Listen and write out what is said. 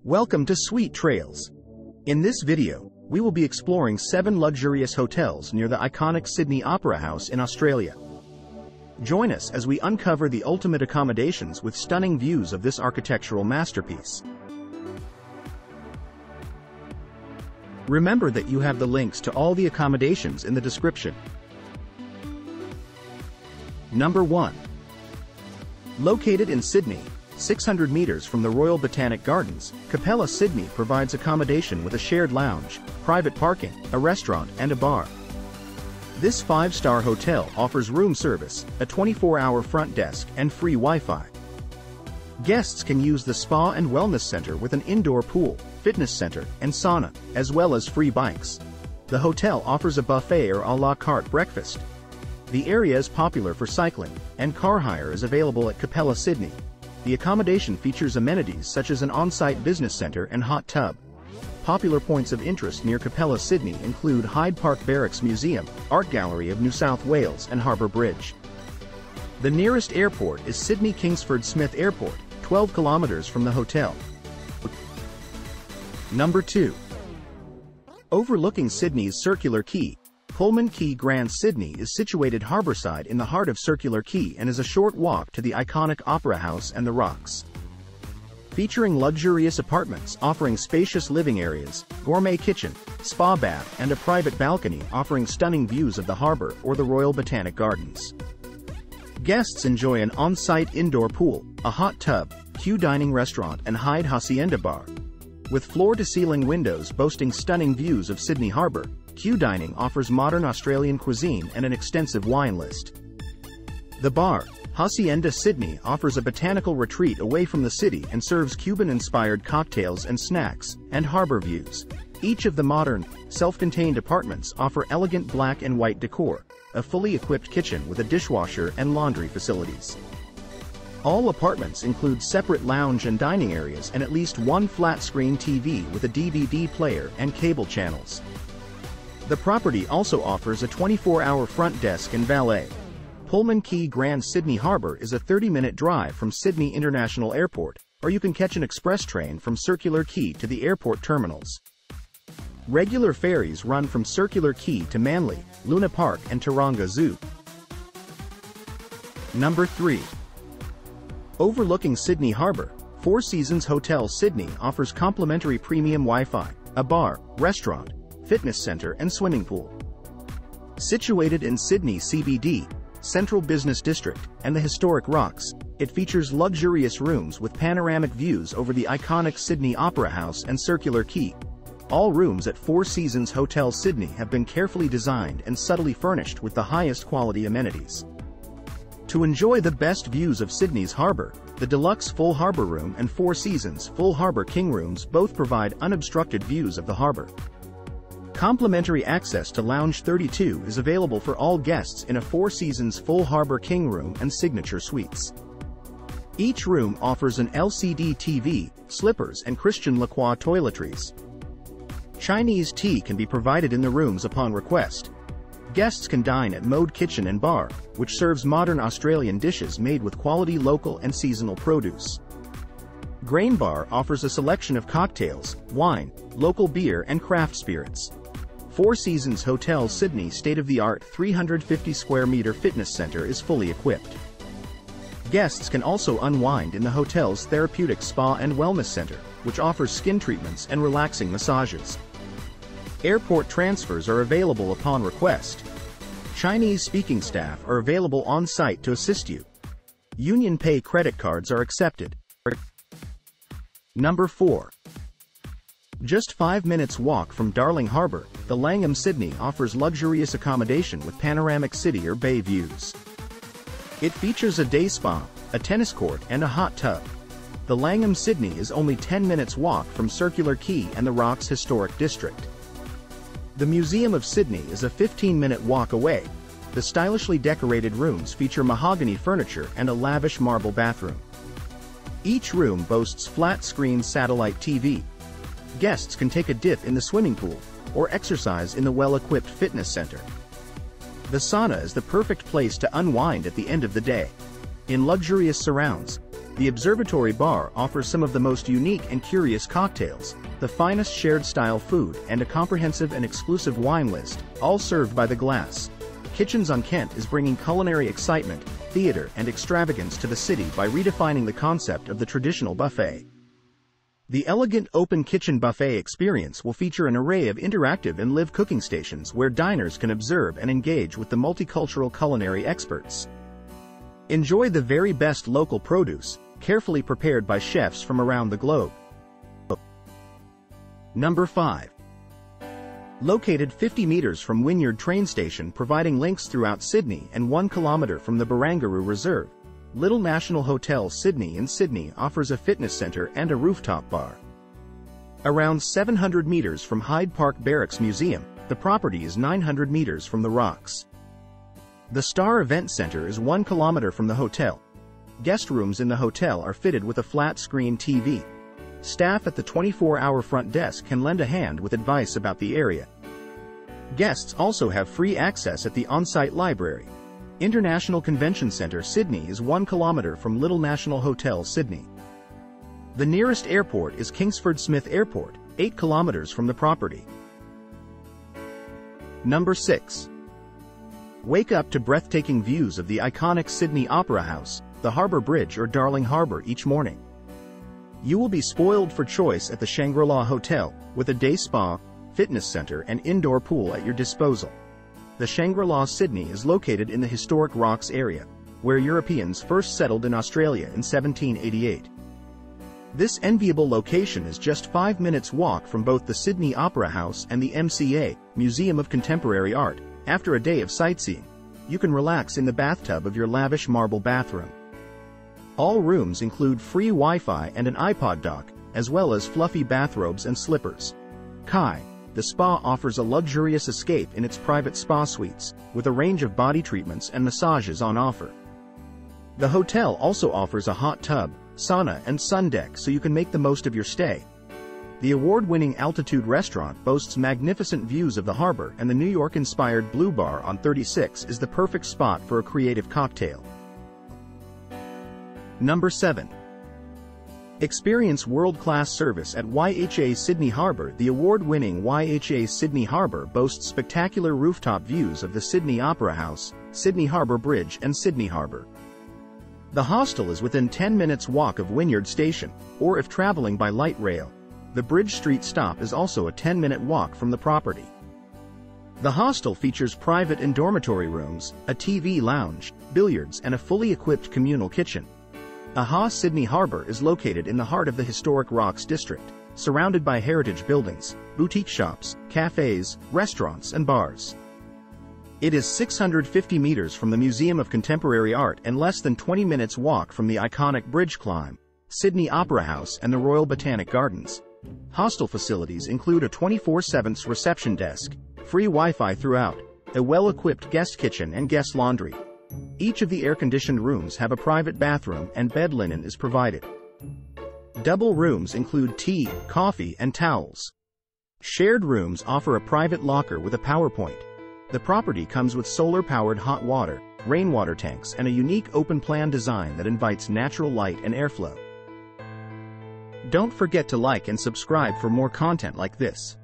Welcome to SuiteTrails. In this video, we will be exploring 7 luxurious hotels near the iconic Sydney Opera House in Australia. Join us as we uncover the ultimate accommodations with stunning views of this architectural masterpiece. Remember that you have the links to all the accommodations in the description. Number 1. Located in Sydney, 600 meters from the Royal Botanic Gardens, Capella Sydney provides accommodation with a shared lounge, private parking, a restaurant, and a bar. This 5-star hotel offers room service, a 24-hour front desk, and free Wi-Fi. Guests can use the spa and wellness center with an indoor pool, fitness center, and sauna, as well as free bikes. The hotel offers a buffet or a la carte breakfast. The area is popular for cycling, and car hire is available at Capella Sydney. The accommodation features amenities such as an on-site business center and hot tub. Popular points of interest near Capella Sydney include Hyde Park Barracks Museum, Art Gallery of New South Wales, and Harbour Bridge. The nearest airport is Sydney Kingsford Smith Airport, 12 kilometers from the hotel. Number 2. Overlooking Sydney's Circular Quay, Pullman Quay Grand Sydney is situated harbourside in the heart of Circular Quay and is a short walk to the iconic Opera House and the Rocks. Featuring luxurious apartments offering spacious living areas, gourmet kitchen, spa bath, and a private balcony offering stunning views of the harbour or the Royal Botanic Gardens. Guests enjoy an on-site indoor pool, a hot tub, Q dining restaurant, and Hyde Hacienda bar. With floor-to-ceiling windows boasting stunning views of Sydney Harbour, Q Dining offers modern Australian cuisine and an extensive wine list. The bar, Hacienda Sydney, offers a botanical retreat away from the city and serves Cuban-inspired cocktails and snacks, and harbour views. Each of the modern, self-contained apartments offer elegant black and white decor, a fully equipped kitchen with a dishwasher and laundry facilities. All apartments include separate lounge and dining areas and at least one flat-screen TV with a DVD player and cable channels. The property also offers a 24-hour front desk and valet. Pullman Quay Grand Sydney Harbour is a 30-minute drive from Sydney International Airport, or you can catch an express train from Circular Quay to the airport terminals. Regular ferries run from Circular Quay to Manly, Luna Park, and Taronga Zoo. Number 3. Overlooking Sydney Harbour, Four Seasons Hotel Sydney offers complimentary premium Wi-Fi, a bar, restaurant, fitness center, and swimming pool. Situated in Sydney CBD, Central Business District, and the historic Rocks, it features luxurious rooms with panoramic views over the iconic Sydney Opera House and Circular Quay. All rooms at Four Seasons Hotel Sydney have been carefully designed and subtly furnished with the highest quality amenities. To enjoy the best views of Sydney's harbour, the Deluxe Full Harbour Room and Four Seasons Full Harbour King Rooms both provide unobstructed views of the harbour. Complimentary access to Lounge 32 is available for all guests in a Four Seasons Full Harbour King Room and Signature Suites. Each room offers an LCD TV, slippers, and Christian Lacroix toiletries. Chinese tea can be provided in the rooms upon request. Guests can dine at Mode Kitchen and Bar, which serves modern Australian dishes made with quality local and seasonal produce. Grain Bar offers a selection of cocktails, wine, local beer, and craft spirits. Four Seasons Hotel Sydney state-of-the-art 350-square-meter fitness center is fully equipped. Guests can also unwind in the hotel's therapeutic spa and wellness center, which offers skin treatments and relaxing massages. Airport transfers are available upon request. Chinese-speaking staff are available on-site to assist you. Union Pay credit cards are accepted. Number 4. Just 5 minutes walk from Darling Harbour, the Langham Sydney offers luxurious accommodation with panoramic city or bay views. It features a day spa, a tennis court, and a hot tub. The Langham Sydney is only 10 minutes walk from Circular Quay and the Rocks Historic District. The Museum of Sydney is a 15-minute walk away. The stylishly decorated rooms feature mahogany furniture and a lavish marble bathroom. Each room boasts flat-screen satellite TV. Guests can take a dip in the swimming pool, or exercise in the well-equipped fitness center. The sauna is the perfect place to unwind at the end of the day. In luxurious surrounds, The Observatory Bar offers some of the most unique and curious cocktails, the finest shared-style food, and a comprehensive and exclusive wine list, all served by the glass. Kitchens on Kent is bringing culinary excitement, theater, and extravagance to the city by redefining the concept of the traditional buffet. The elegant open kitchen buffet experience will feature an array of interactive and live cooking stations where diners can observe and engage with the multicultural culinary experts. Enjoy the very best local produce, carefully prepared by chefs from around the globe. Number 5. Located 50 meters from Wynyard train station providing links throughout Sydney and 1 kilometer from the Barangaroo Reserve, Little National Hotel Sydney in Sydney offers a fitness center and a rooftop bar. Around 700 meters from Hyde Park Barracks Museum, the property is 900 meters from the Rocks. The Star Event Center is 1 kilometer from the hotel. Guest rooms in the hotel are fitted with a flat-screen TV. Staff at the 24-hour front desk can lend a hand with advice about the area. Guests also have free access at the on-site library. International Convention Centre Sydney is 1 kilometre from Little National Hotel Sydney. The nearest airport is Kingsford Smith Airport, 8 kilometres from the property. Number 6. Wake up to breathtaking views of the iconic Sydney Opera House, the Harbour Bridge or Darling Harbour each morning. You will be spoiled for choice at the Shangri-La Hotel, with a day spa, fitness center and indoor pool at your disposal. The Shangri-La Sydney is located in the historic Rocks area, where Europeans first settled in Australia in 1788. This enviable location is just 5 minutes walk from both the Sydney Opera House and the MCA, Museum of Contemporary Art. After a day of sightseeing, you can relax in the bathtub of your lavish marble bathroom. All rooms include free Wi-Fi and an iPod dock, as well as fluffy bathrobes and slippers. Kai, the spa offers a luxurious escape in its private spa suites, with a range of body treatments and massages on offer. The hotel also offers a hot tub, sauna and sun deck so you can make the most of your stay. The award-winning Altitude restaurant boasts magnificent views of the harbor, and the New York-inspired Blue Bar on 36 is the perfect spot for a creative cocktail. Number 7. Experience world-class service at YHA Sydney Harbour. The award-winning YHA Sydney Harbour boasts spectacular rooftop views of the Sydney Opera House, Sydney Harbour Bridge and Sydney Harbour. The hostel is within 10 minutes walk of Wynyard Station, or if travelling by light rail, the Bridge Street stop is also a 10-minute walk from the property. The hostel features private and dormitory rooms, a TV lounge, billiards and a fully equipped communal kitchen. AHA Sydney Harbour is located in the heart of the historic Rocks district, surrounded by heritage buildings, boutique shops, cafes, restaurants and bars. It is 650 meters from the Museum of Contemporary Art and less than 20 minutes walk from the iconic bridge climb, Sydney Opera House and the Royal Botanic Gardens. Hostel facilities include a 24/7 reception desk, free Wi-Fi throughout, a well-equipped guest kitchen and guest laundry. Each of the air-conditioned rooms have a private bathroom and bed linen is provided. Double rooms include tea, coffee, and towels. Shared rooms offer a private locker with a PowerPoint. The property comes with solar-powered hot water, rainwater tanks, and a unique open-plan design that invites natural light and airflow. Don't forget to like and subscribe for more content like this.